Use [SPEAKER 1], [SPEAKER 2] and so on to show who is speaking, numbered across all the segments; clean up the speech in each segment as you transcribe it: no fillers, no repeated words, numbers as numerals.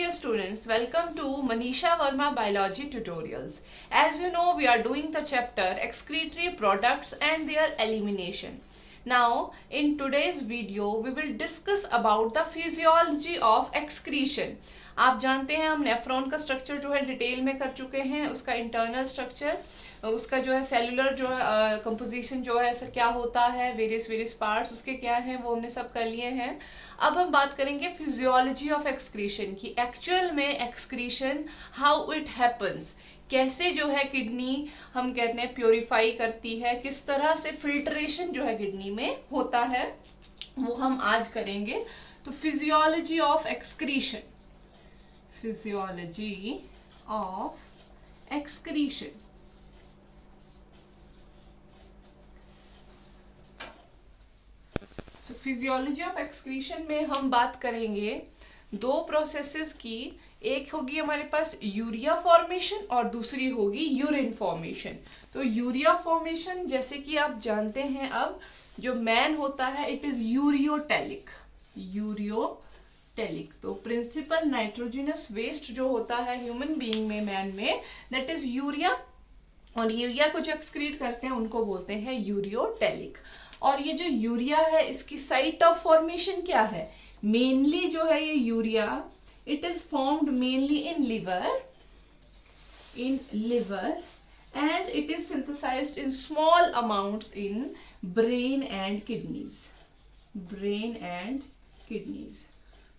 [SPEAKER 1] dear students, welcome to Manisha Verma Biology Tutorials. As you know, we are doing the chapter excretory products and their elimination. Now, in today's video, we will discuss about the physiology of excretion. आप जानते हैं हम nephron का structure जो है detail में कर चुके हैं, उसका इंटरनल स्ट्रक्चर, उसका जो है सेलुलर जो है कंपोजिशन जो है क्या होता है, वेरियस पार्ट्स उसके क्या हैं, वो हमने सब कर लिए हैं. अब हम बात करेंगे फिजियोलॉजी ऑफ एक्सक्रीशन की. एक्चुअल में एक्सक्रीशन हाउ इट हैपन्स, कैसे जो है किडनी हम कहते हैं प्योरीफाई करती है, किस तरह से फिल्ट्रेशन जो है किडनी में होता है, वो हम आज करेंगे. तो physiology of excretion, physiology of excretion. तो फिजियोलॉजी ऑफ एक्सक्रीशन में हम बात करेंगे दो प्रोसेसेस की. एक होगी हमारे पास यूरिया फॉर्मेशन और दूसरी होगी यूरिन फॉर्मेशन. तो यूरिया फॉर्मेशन जैसे कि आप जानते हैं, अब जो मैन होता है इट इज यूरियोटेलिक. यूरियोटेलिक तो प्रिंसिपल नाइट्रोजनस वेस्ट जो होता है ह्यूमन बीइंग में, मैन में, दैट इज यूरिया. और यूरिया को जो एक्सक्रीट करते हैं उनको बोलते हैं यूरियोटेलिक. और ये जो यूरिया है इसकी साइट ऑफ फॉर्मेशन क्या है? मेनली जो है ये urea it is formed mainly in liver and it is synthesized in small amounts in brain and kidneys.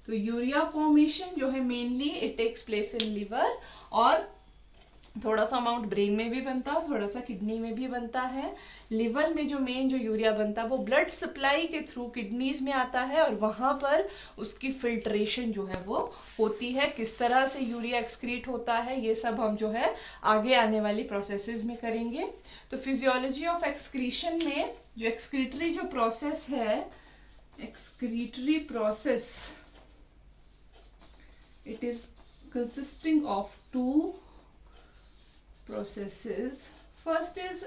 [SPEAKER 1] तो यूरिया फॉर्मेशन जो है mainly it takes place in liver, और थोड़ा सा अमाउंट ब्रेन में भी बनता है, थोड़ा सा किडनी में भी बनता है. लिवर में जो मेन जो यूरिया बनता है वो ब्लड सप्लाई के थ्रू किडनीज में आता है और वहां पर उसकी फिल्ट्रेशन जो है वो होती है. किस तरह से यूरिया एक्सक्रीट होता है ये सब हम जो है आगे आने वाली प्रोसेसेस में करेंगे. तो फिजियोलॉजी ऑफ एक्सक्रीशन में जो एक्सक्रीटरी जो प्रोसेस है, excretory process it is consisting of two processes. First is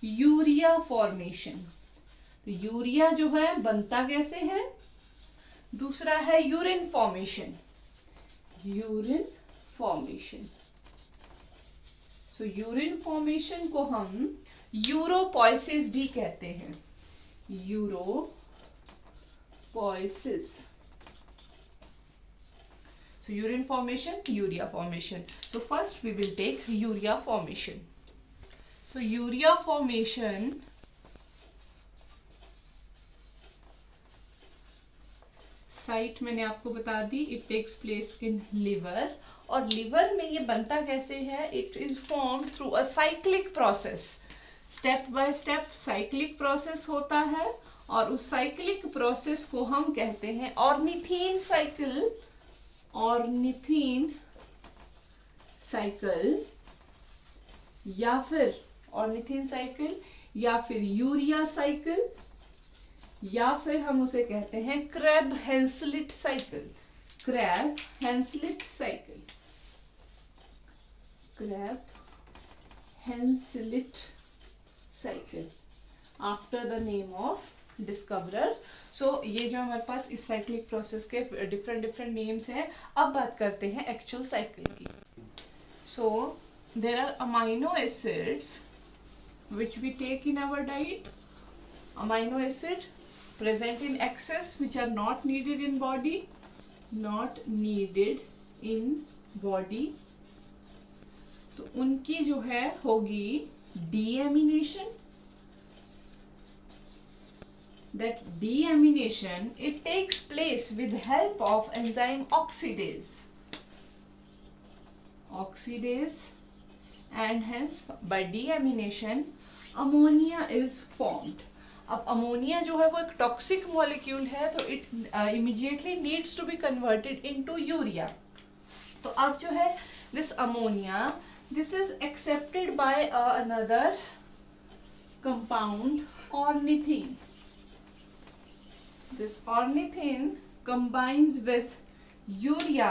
[SPEAKER 1] urea formation. तो यूरिया जो है बनता कैसे है. दूसरा है urine formation. So urine formation को हम यूरोपोइसिस भी कहते हैं. यूरोपोइसिस. So urine formation, urea formation. So first we will take urea formation. So urea formation site मैंने आपको बता दी, it takes place in liver. और लिवर में ये बनता कैसे है? It is formed through a cyclic process. Step by step cyclic process होता है और उस साइक्लिक प्रोसेस को हम कहते हैं ऑर्निथीन साइकिल, या फिर ऑर्निथीन साइकिल या फिर यूरिया साइकिल, या फिर हम उसे कहते हैं Krebs Henseleit cycle after the name of discoverer. So ये जो हमारे पास इस साइक्लिक प्रोसेस के डिफरेंट नेम्स हैं. अब बात करते हैं एक्चुअल साइकिल की. So there are amino acids which we take in our diet. Amino acid present in excess which are not needed in body. तो उनकी जो है होगी deamination. That deamination it takes place with help of enzyme oxidase, and hence by deamination ammonia is formed. अब ammonia जो है वो एक टॉक्सिक मॉलिक्यूल है, तो it immediately needs to be converted into urea. तो अब जो है this ammonia, this is accepted by another compound ornithine. This ornithine combines with urea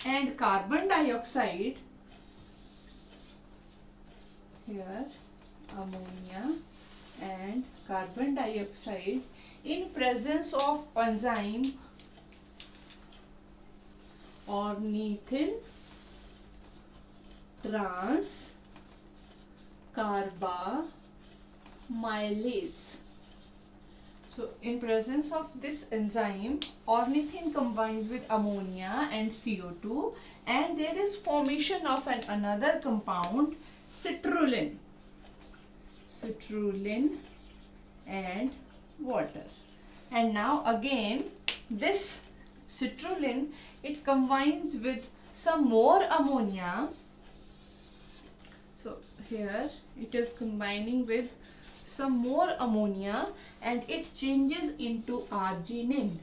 [SPEAKER 1] and carbon dioxide. Here ammonia and carbon dioxide in presence of enzyme ornithine transcarbamylase. So in presence of this enzyme, ornithine combines with ammonia and CO2, and there is formation of another compound, citrulline. Citrulline and water. And now again this citrulline, it combines with some more ammonia. So here it is combining with some more ammonia and it changes into arginine.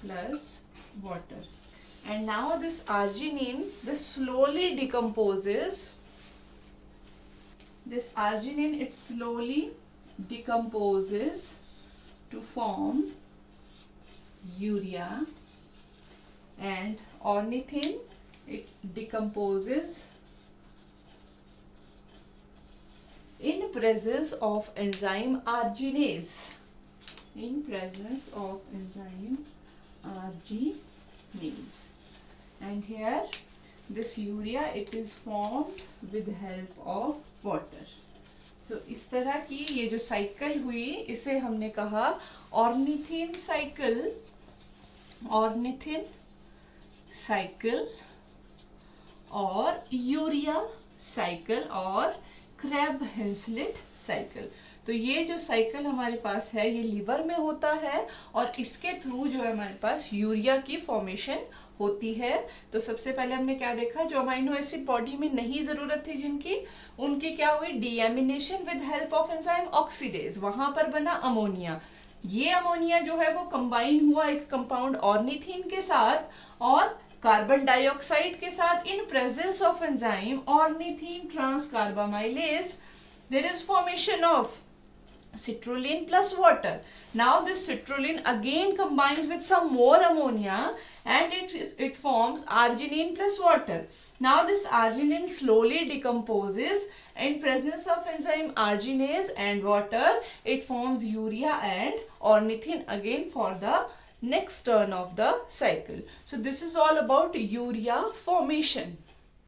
[SPEAKER 1] Plus water. And now this arginine, this slowly decomposes. This arginine, it slowly decomposes to form urea, and ornithine, it decomposes in presence of enzyme arginase. In presence of enzyme arginase. And here this urea, it is formed with help of water. तो इस तरह की ये जो cycle हुई, इसे हमने कहा ऑर्निथिन साइकिल. ऑर्निथिन साइकिल और यूरिया साइकिल और क्रैब हेंसलेट साइकिल. तो ये जो साइकिल हमारे पास है, ये लिवर में होता है और इसके थ्रू जो है हमारे पास यूरिया की फॉर्मेशन होती है. तो सबसे पहले हमने क्या देखा, जो अमाइनो एसिड बॉडी में नहीं जरूरत थी जिनकी, उनकी क्या हुई, deamination with help of enzyme oxidase. वहां पर बना अमोनिया. ये अमोनिया जो है वो कंबाइन हुआ एक कंपाउंड ऑर्निथिन के साथ और कार्बन डाइऑक्साइड के साथ. In presence of enzyme ornithine transcarbamylase, there is formation of citrulline plus water. Now this citrulline again combines with some more ammonia and it forms arginine plus water. Now this arginine slowly decomposes in presence of enzyme arginase and water. It forms urea and ornithine again for the next turn of the cycle. So this is all about urea formation.